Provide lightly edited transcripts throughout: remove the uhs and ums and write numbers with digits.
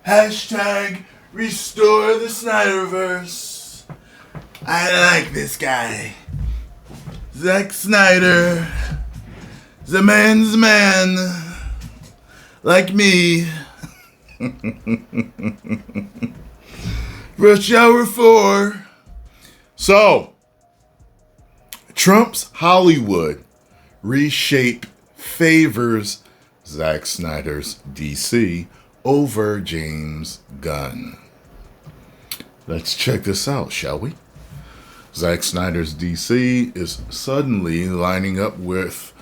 Hashtag restore the SnyderVerse. I like this guy. Zack Snyder. The man's man. Like me. Rush Hour 4. So, Trump's Hollywood Reshape favors Zack Snyder's DC over James Gunn. Let's check this out, shall we? Zack Snyder's DC is suddenly lining up with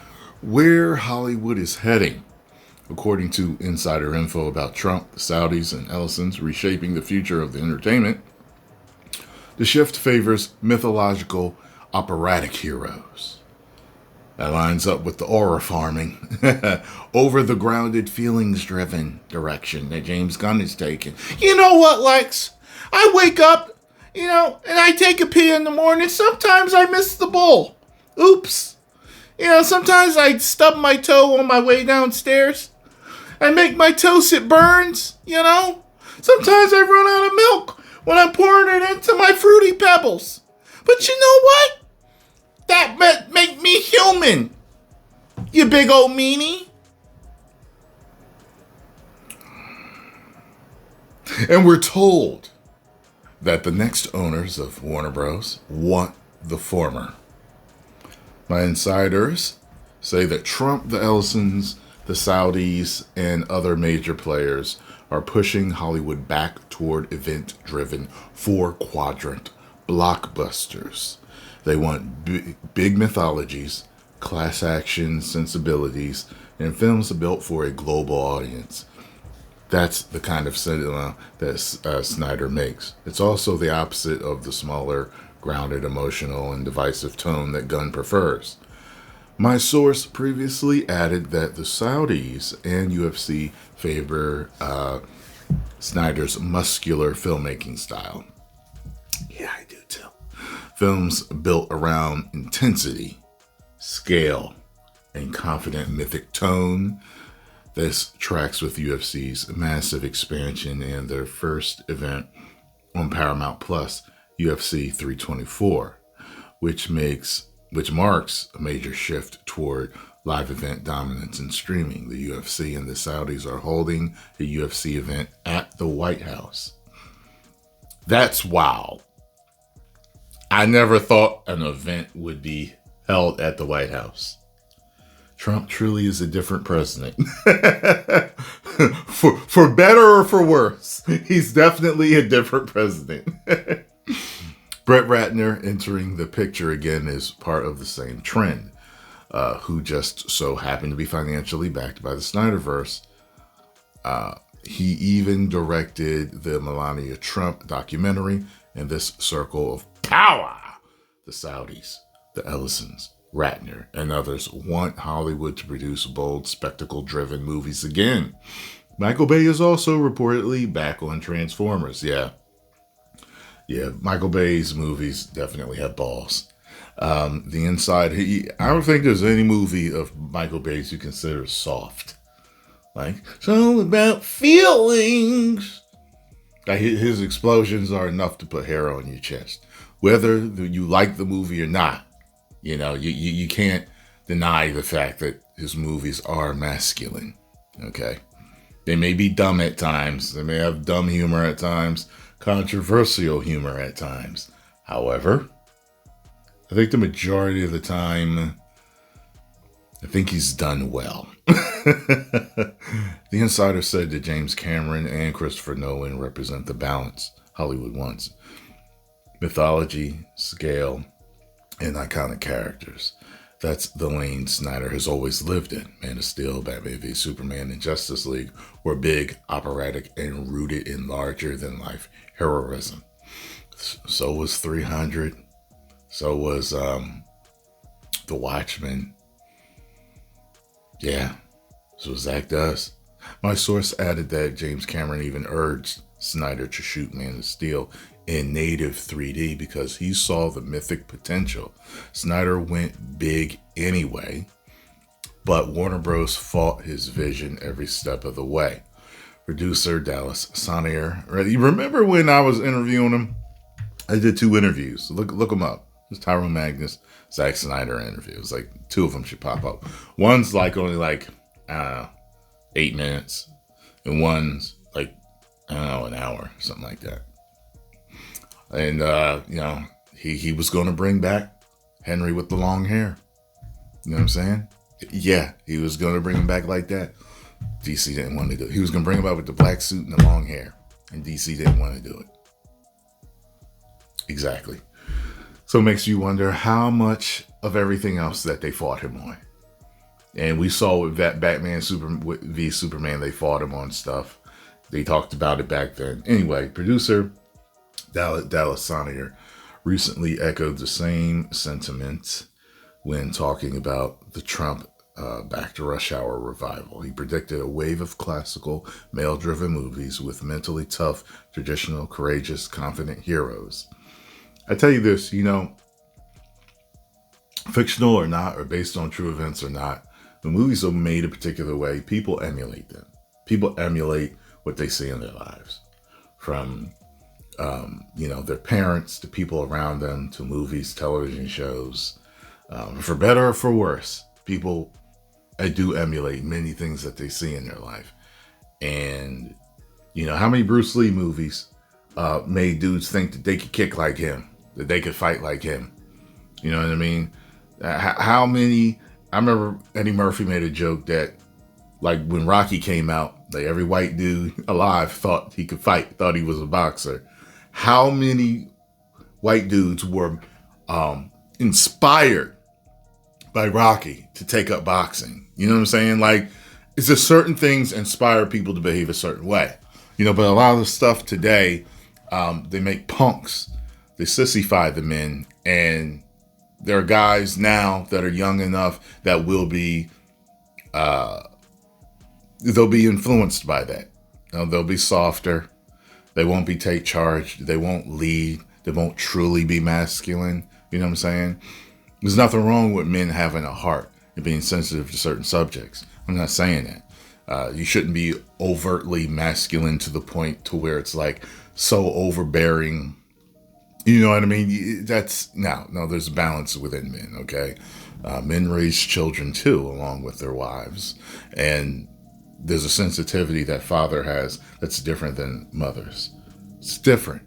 where Hollywood is heading. According to insider info about Trump, the Saudis, and Ellison's reshaping the future of the entertainment, the shift favors mythological operatic heroes. That lines up with the aura farming over the grounded, feelings-driven direction that James Gunn is taking. You know what, Lex? I wake up, and I take a pee in the morning. Sometimes I miss the bowl. Oops. Sometimes I stub my toe on my way downstairs. I make my toast, it burns, Sometimes I run out of milk when I'm pouring it into my Fruity Pebbles. But you know what? That make me human, you big old meanie. And we're told that the next owners of Warner Bros. Want the former. My insiders say that Trump, the Ellisons, the Saudis, and other major players are pushing Hollywood back toward event-driven four-quadrant blockbusters. They want big mythologies, class action sensibilities, and films built for a global audience. That's the kind of cinema that Snyder makes. It's also the opposite of the smaller, grounded, emotional, and divisive tone that Gunn prefers. My source previously added that the Saudis and UFC favor Snyder's muscular filmmaking style. Yeah, I do too. Films built around intensity, scale, and confident mythic tone. This tracks with UFC's massive expansion and their first event on Paramount Plus, UFC 324, which marks a major shift toward live event dominance in streaming. The UFC and the Saudis are holding a UFC event at the White House. That's wow. I never thought an event would be held at the White House. Trump truly is a different president. for better or for worse, he's definitely a different president. Brett Ratner entering the picture again is part of the same trend, who just so happened to be financially backed by the SnyderVerse. He even directed the Melania Trump documentary, and this circle of power, the Saudis, the Ellisons, Ratner, and others want Hollywood to produce bold, spectacle-driven movies again. Michael Bay is also reportedly back on Transformers. Yeah, Michael Bay's movies definitely have balls. The inside, I don't think there's any movie of Michael Bay's you consider soft. Like, it's all about feelings. His explosions are enough to put hair on your chest. Whether you like the movie or not, you can't deny the fact that his movies are masculine. Okay? They may be dumb at times. They may have dumb humor at times, controversial humor at times. However, I think the majority of the time, I think he's done well. The insider said that James Cameron and Christopher Nolan represent the balance Hollywood wants. Mythology, scale, and iconic characters. That's the lane Snyder has always lived in. Man of Steel, Batman v Superman, and Justice League were big, operatic, and rooted in larger-than-life heroism. So was 300. So was The Watchmen. Yeah, so Zach does. My source added that James Cameron even urged Snyder to shoot Man of Steel in native 3D because he saw the mythic potential. Snyder went big anyway, but Warner Bros. Fought his vision every step of the way. producer Dallas Sonnier. Right? You remember when I was interviewing him? I did 2 interviews. Look them up. It's Tyrone Magnus, Zack Snyder interviews. Like 2 of them should pop up. One's like only like 8 minutes, and one's like an hour, something like that. And he was going to bring back Henry with the long hair. You know what I'm saying? Yeah, he was going to bring him back like that. DC didn't want to do it. He was going to bring him out with the black suit and the long hair, and DC didn't want to do it. Exactly. So it makes you wonder how much of everything else that they fought him on. And we saw with that Batman v Superman, they fought him on stuff. They talked about it back then. Anyway, producer Dallas Sonnier recently echoed the same sentiment when talking about the Trump Back to Rush Hour revival. He predicted a wave of classical, male-driven movies with mentally tough, traditional, courageous, confident heroes. I tell you this, fictional or not, or based on true events or not, when movies are made a particular way, people emulate them. People emulate what they see in their lives. From, their parents to people around them to movies, television shows. For better or for worse, people do emulate many things that they see in their life. And, how many Bruce Lee movies made dudes think that they could kick like him, that they could fight like him? You know what I mean? How many... I remember Eddie Murphy made a joke that, like, when Rocky came out, like, every white dude alive thought he could fight, thought he was a boxer. How many white dudes were inspired by Rocky to take up boxing? You know what I'm saying? Like, it's just certain things inspire people to behave a certain way. But a lot of the stuff today, they make punks. They sissify the men, and there are guys now that are young enough that will be, they'll be influenced by that. They'll be softer. They won't be take charge. They won't lead. They won't truly be masculine. You know what I'm saying? There's nothing wrong with men having a heart and being sensitive to certain subjects. I'm not saying that. You shouldn't be overtly masculine to the point to where it's like so overbearing. You know what I mean? No, there's balance within men, okay? Men raise children too, along with their wives. And there's a sensitivity that father has that's different than mother's. It's different,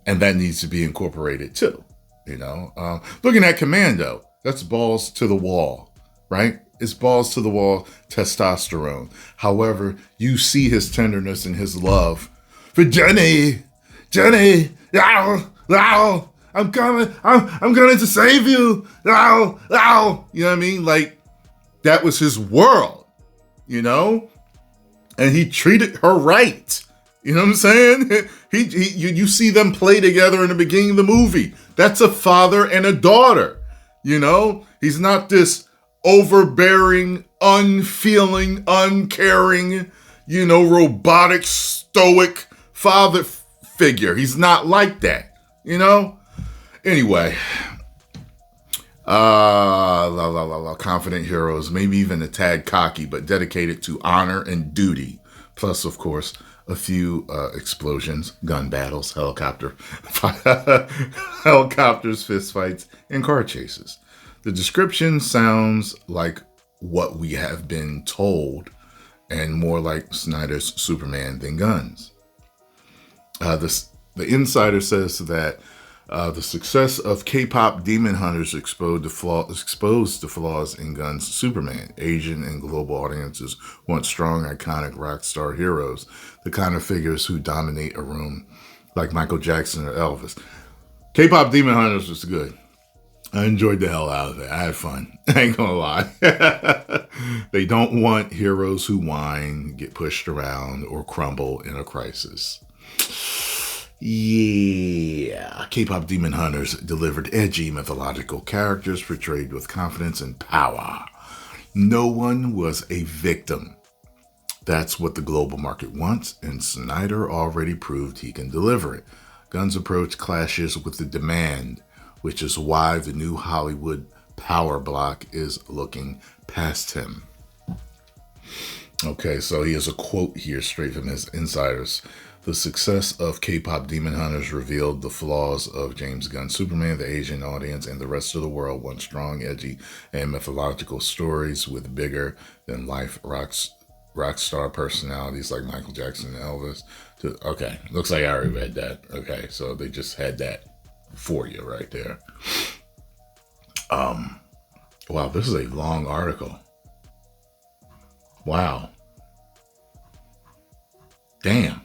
and that needs to be incorporated too, Looking at Commando, that's balls to the wall, right? It's balls to the wall testosterone. However, you see his tenderness and his love for Jenny, ow, ow, I'm coming to save you, ow, ow. You know what I mean? Like, that was his world, and he treated her right. You know what I'm saying? You see them play together in the beginning of the movie. That's a father and a daughter. He's not this overbearing, unfeeling, uncaring, robotic, stoic father figure. He's not like that, Anyway, confident heroes, maybe even a tad cocky, but dedicated to honor and duty. Plus, of course, a few explosions, gun battles, helicopters, fistfights, and car chases. The description sounds like what we have been told, and more like Snyder's Superman than guns. The insider says that the success of K-pop Demon Hunters exposed the flaws in Gunn's Superman. Asian and global audiences want strong, iconic rock star heroes, the kind of figures who dominate a room like Michael Jackson or Elvis. K-pop Demon Hunters was good. I enjoyed the hell out of it. I had fun. I ain't gonna lie. They don't want heroes who whine, get pushed around, or crumble in a crisis. Yeah, K-pop Demon Hunters delivered edgy mythological characters portrayed with confidence and power. No one was a victim. That's what the global market wants, and Snyder already proved he can deliver it. Gunn's approach clashes with the demand, which is why the new Hollywood power block is looking past him. Okay, so he has a quote here straight from his insiders. The success of K-pop Demon Hunters revealed the flaws of James Gunn's Superman. The Asian audience and the rest of the world want strong, edgy, and mythological stories with bigger than life rock star personalities like Michael Jackson and Elvis. Okay, looks like I already read that. Okay, so they just had that for you right there. Wow, this is a long article. Wow. Damn.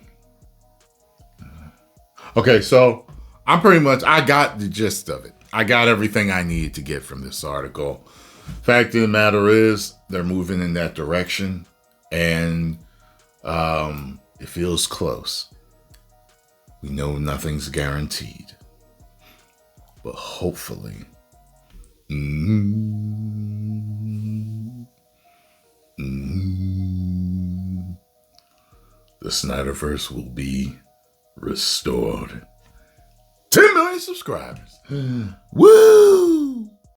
Okay, so I got the gist of it. I got everything I needed to get from this article. Fact of the matter is, they're moving in that direction, and it feels close. We know nothing's guaranteed, but hopefully, the SnyderVerse will be restored. 10 million subscribers. Woo!